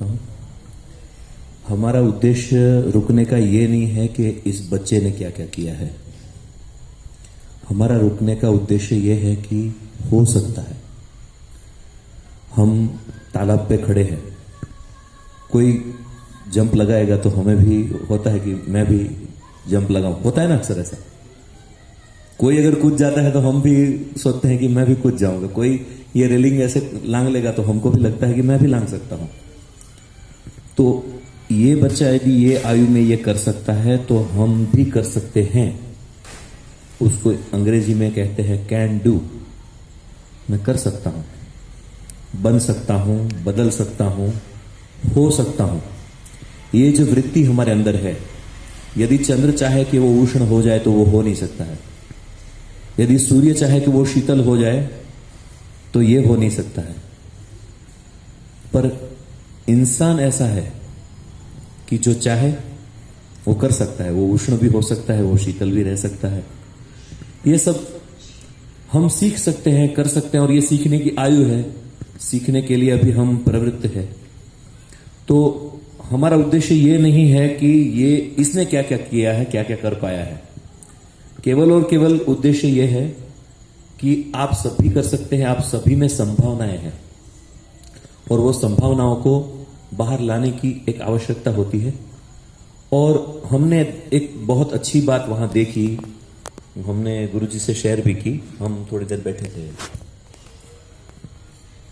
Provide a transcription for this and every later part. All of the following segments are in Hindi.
हूं। हमारा उद्देश्य रुकने का ये नहीं है कि इस बच्चे ने क्या क्या किया है। हमारा रुकने का उद्देश्य ये है कि हो सकता है हम तालाब पे खड़े हैं, कोई जंप लगाएगा तो हमें भी होता है कि मैं भी जंप लगाऊं, होता है ना अक्सर ऐसा। कोई अगर कूद जाता है तो हम भी सोचते हैं कि मैं भी कूद जाऊंगा। कोई ये रेलिंग ऐसे लांग लेगा तो हमको भी लगता है कि मैं भी लांग सकता हूं। तो ये बच्चा यदि ये आयु में ये कर सकता है तो हम भी कर सकते हैं। उसको अंग्रेजी में कहते हैं कैन डू। मैं कर सकता हूं, बन सकता हूं, बदल सकता हूं, हो सकता हूं। ये जो वृत्ति हमारे अंदर है, यदि चंद्र चाहे कि वो उष्ण हो जाए तो वो हो नहीं सकता है। यदि सूर्य चाहे कि वो शीतल हो जाए तो ये हो नहीं सकता है। पर इंसान ऐसा है कि जो चाहे वो कर सकता है। वो उष्ण भी हो सकता है, वो शीतल भी रह सकता है। ये सब हम सीख सकते हैं, कर सकते हैं, और ये सीखने की आयु है। सीखने के लिए अभी हम प्रवृत्त है। तो हमारा उद्देश्य ये नहीं है कि ये इसने क्या क्या किया है, क्या क्या कर पाया है। केवल और केवल उद्देश्य ये है कि आप सब भी कर सकते हैं। आप सभी में संभावनाएं हैं और वो संभावनाओं को बाहर लाने की एक आवश्यकता होती है। और हमने एक बहुत अच्छी बात वहां देखी, हमने गुरुजी से शेयर भी की। हम थोड़ी देर बैठे थे,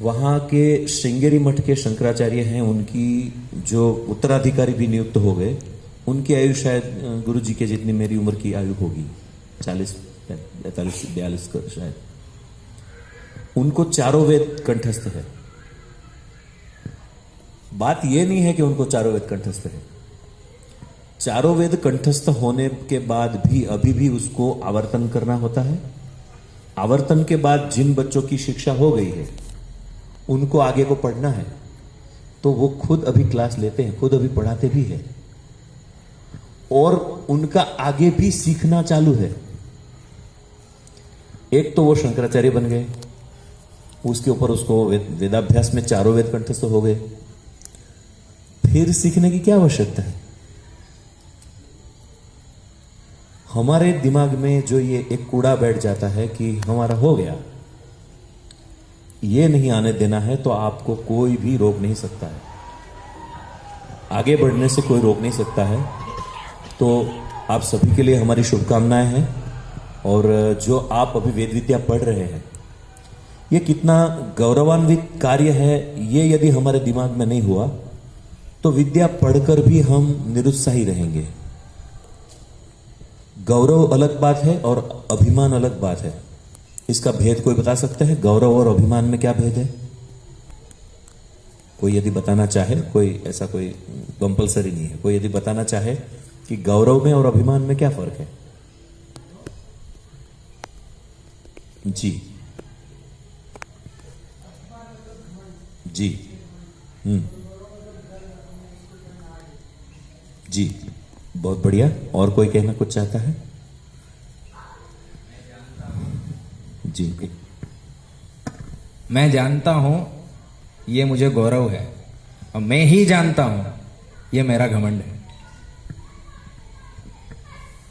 वहां के श्रृंगेरी मठ के शंकराचार्य हैं, उनकी जो उत्तराधिकारी भी नियुक्त हो गए, उनकी आयु शायद गुरुजी के जितनी मेरी उम्र की आयु होगी, 40, 45, 42 का शायद। उनको चारों वेद कंठस्थ है। बात यह नहीं है कि उनको चारों वेद कंठस्थ है। चारों वेद कंठस्थ होने के बाद भी अभी भी उसको आवर्तन करना होता है। आवर्तन के बाद जिन बच्चों की शिक्षा हो गई है उनको आगे को पढ़ना है, तो वो खुद अभी क्लास लेते हैं, खुद अभी पढ़ाते भी है, और उनका आगे भी सीखना चालू है। एक तो वो शंकराचार्य बन गए, उसके ऊपर उसको वेदाभ्यास में चारों वेद कंठस्थ हो गए। फिर सीखने की क्या आवश्यकता है? हमारे दिमाग में जो ये एक कूड़ा बैठ जाता है कि हमारा हो गया, ये नहीं आने देना है। तो आपको कोई भी रोक नहीं सकता है, आगे बढ़ने से कोई रोक नहीं सकता है। तो आप सभी के लिए हमारी शुभकामनाएं हैं। और जो आप अभी वेद विद्या पढ़ रहे हैं, ये कितना गौरवान्वित कार्य है। ये यदि हमारे दिमाग में नहीं हुआ तो विद्या पढ़कर भी हम निरुत्साही रहेंगे। गौरव अलग बात है और अभिमान अलग बात है। इसका भेद कोई बता सकता है? गौरव और अभिमान में क्या भेद है? कोई यदि बताना चाहे, कोई ऐसा कोई कंपलसरी नहीं है, कोई यदि बताना चाहे कि गौरव में और अभिमान में क्या फर्क है? जी जी जी, बहुत बढ़िया। और कोई कहना कुछ चाहता है? जी। मैं जानता हूं ये मुझे गौरव है, और मैं ही जानता हूं ये मेरा घमंड है।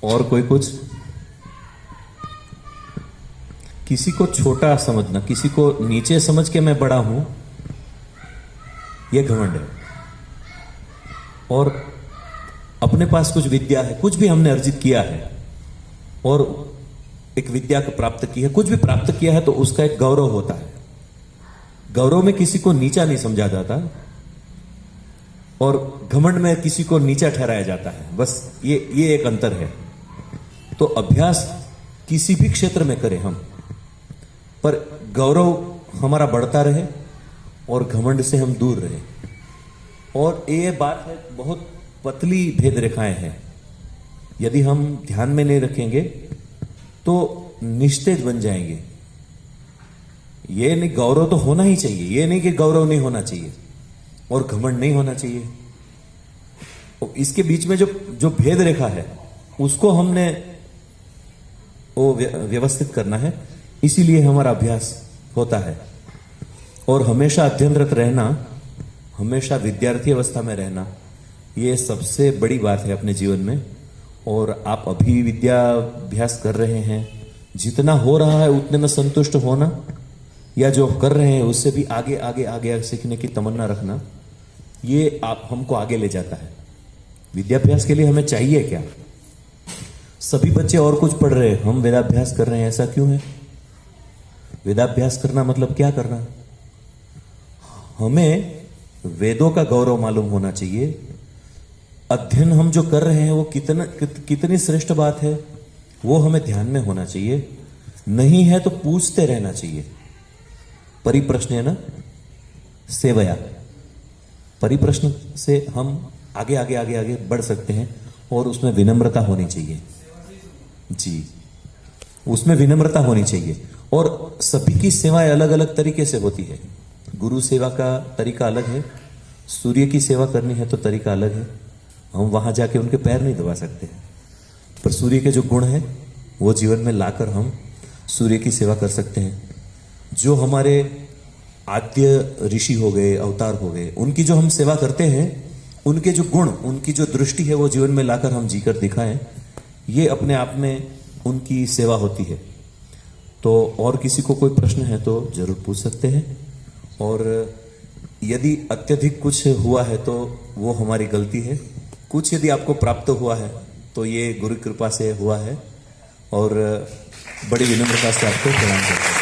और कोई कुछ? किसी को छोटा समझना, किसी को नीचे समझ के मैं बड़ा हूं, यह घमंड है। और अपने पास कुछ विद्या है, कुछ भी हमने अर्जित किया है और एक विद्या को प्राप्त की है, कुछ भी प्राप्त किया है, तो उसका एक गौरव होता है। गौरव में किसी को नीचा नहीं समझा जाता और घमंड में किसी को नीचा ठहराया जाता है। बस ये एक अंतर है। तो अभ्यास किसी भी क्षेत्र में करें हम, पर गौरव हमारा बढ़ता रहे और घमंड से हम दूर रहे। और ये बात है, बहुत पतली भेद रेखाएं हैं। यदि हम ध्यान में नहीं रखेंगे तो निस्तेज बन जाएंगे। ये नहीं, गौरव तो होना ही चाहिए। ये नहीं कि गौरव नहीं होना चाहिए और घमंड नहीं होना चाहिए। तो इसके बीच में जो भेद रेखा है उसको हमने वो व्यवस्थित करना है। इसीलिए हमारा अभ्यास होता है। और हमेशा अध्ययनरत रहना हमेशा विद्यार्थी अवस्था में रहना, ये सबसे बड़ी बात है अपने जीवन में। और आप अभी विद्याभ्यास कर रहे हैं, जितना हो रहा है उतने में संतुष्ट होना, या जो कर रहे हैं उससे भी आगे आगे आगे सीखने की तमन्ना रखना, ये आप हमको आगे ले जाता है। विद्याभ्यास के लिए हमें चाहिए क्या? सभी बच्चे और कुछ पढ़ रहे हैं, हम वेदाभ्यास कर रहे हैं, ऐसा क्यों है? वेदाभ्यास करना मतलब क्या करना? हमें वेदों का गौरव मालूम होना चाहिए। अध्ययन हम जो कर रहे हैं वो कितनी श्रेष्ठ बात है, वो हमें ध्यान में होना चाहिए। नहीं है तो पूछते रहना चाहिए। परिप्रश्न है ना, सेवया, परिप्रश्न से हम आगे आगे आगे आगे बढ़ सकते हैं। और उसमें विनम्रता होनी चाहिए जी, उसमें विनम्रता होनी चाहिए। और सभी की सेवाएं अलग अलग तरीके से होती है। गुरु सेवा का तरीका अलग है, सूर्य की सेवा करनी है तो तरीका अलग है। हम वहां जाके उनके पैर नहीं दबा सकते हैं, पर सूर्य के जो गुण हैं वो जीवन में लाकर हम सूर्य की सेवा कर सकते हैं। जो हमारे आद्य ऋषि हो गए, अवतार हो गए, उनकी जो हम सेवा करते हैं, उनके जो गुण, उनकी जो दृष्टि है वो जीवन में लाकर हम जीकर दिखाएं, ये अपने आप में उनकी सेवा होती है। तो और किसी को कोई प्रश्न है तो जरूर पूछ सकते हैं। और यदि अत्यधिक कुछ हुआ है तो वो हमारी गलती है। कुछ यदि आपको प्राप्त हुआ है तो ये गुरु कृपा से हुआ है। और बड़ी विनम्रता से आपको प्रणाम करते हैं।